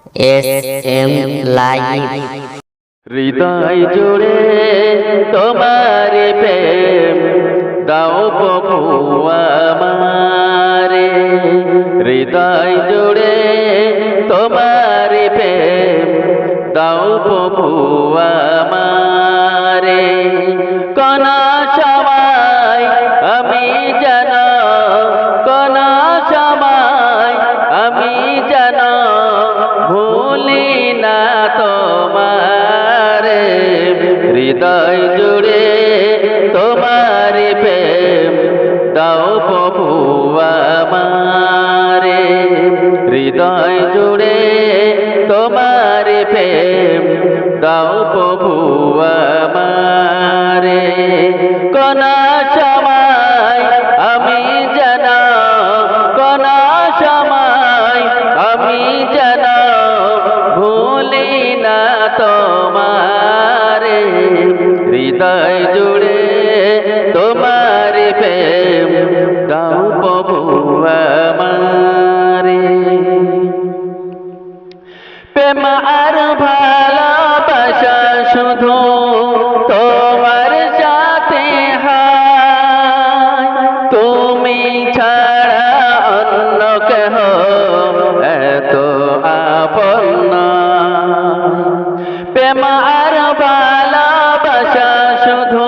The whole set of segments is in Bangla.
SM লাইভ হৃদয় জুড়ে তোমার প্রেম দাও প্রভু আমারে, হৃদয় জুড়ে তোমার প্রেম দাও প্রভু আমারে। কোন সময় আমি যেন, কোন সময় আমি যেন ভুলি না তোমারে, হৃদয় জুড়ে তোমার প্রেম দাও প্রভু আমারে, হৃদয় জুড়ে তোমার প্রেম দাও প্রভু আমারে। কোন সময় আমি যেন, কোন সময় আমি যেন ভুলি না তোমারে, হৃদয় জুড়ে তোমার প্রেম দাও প্রভু আমারে। প্রেম আর ভালোবাসা শুধু তোমার সাথে হয়, তুমি ছাড়া অন্য কেহ এত আপন নয়। প্রেম আর ভালোবাসা শুধু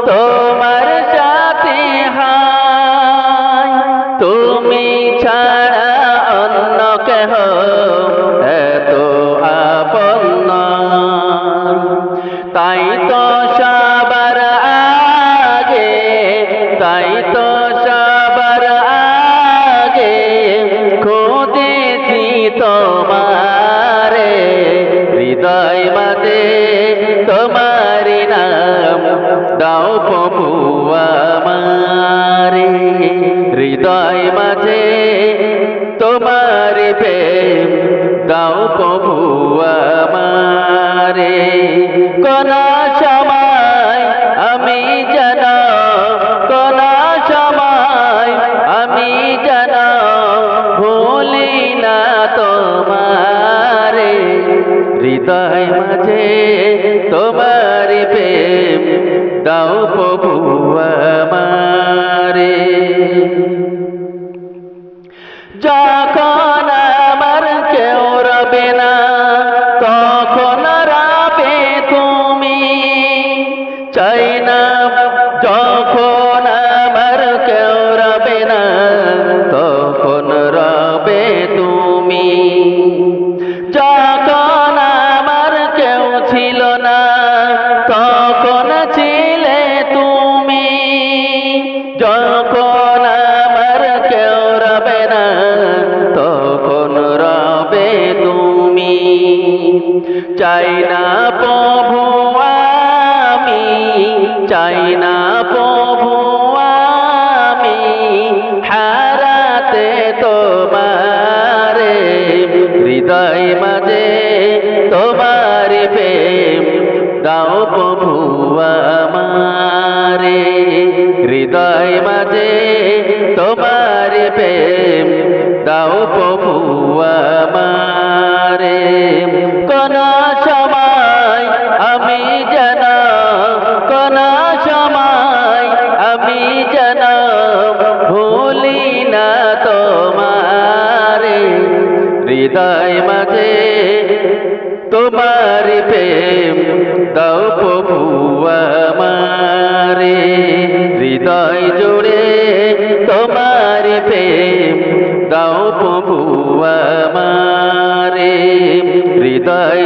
তোমার সাথে হয়, তুমি ছাড়া অন্য কেহ এত আপন নয়। তাই তো সবার আগে, তাই তো সবার আগে খুঁজেছি তোমারে, হৃদয় মাঝে তোমারি নাম দাও প্রভু আমারে, হৃদয় মাঝে তোমার প্রেম দাও প্রভু আমারে। কোন সময় আমি যেন, কোন সময় আমি যেন ভুলি না তোমারে, হৃদয় মাঝে তোমার প্রেম দাও প্রভু আমারে। যখন আমার কেউ রবে না তখন রবে তুমি, চাই না যখন আমার কেউ রবে না তখন রবে তুমি। যখন আমার কেউ ছিল না তখন ছিলে তুমি, যখন আমার কেউ রবে না তখন রবে তুমি। চাই না প্রভু আমি, চাই না প্রভু আমি হারাতে তোমারে, হৃদয় মাঝে তোমার প্রেম দাও প্রভু আমারে, হৃদয় মাঝে তোমার প্রেম দাও প্রভু আমারে। কোন সময় আমি যেন, কোন সময় আমি যেন ভুলি না তোমারে, হৃদয় মাঝে তোমার প্রেম দাও প্রভু আমারে, হৃদয় জুড়ে তোমার প্রেম দাও প্রভু আমারে, হৃদয়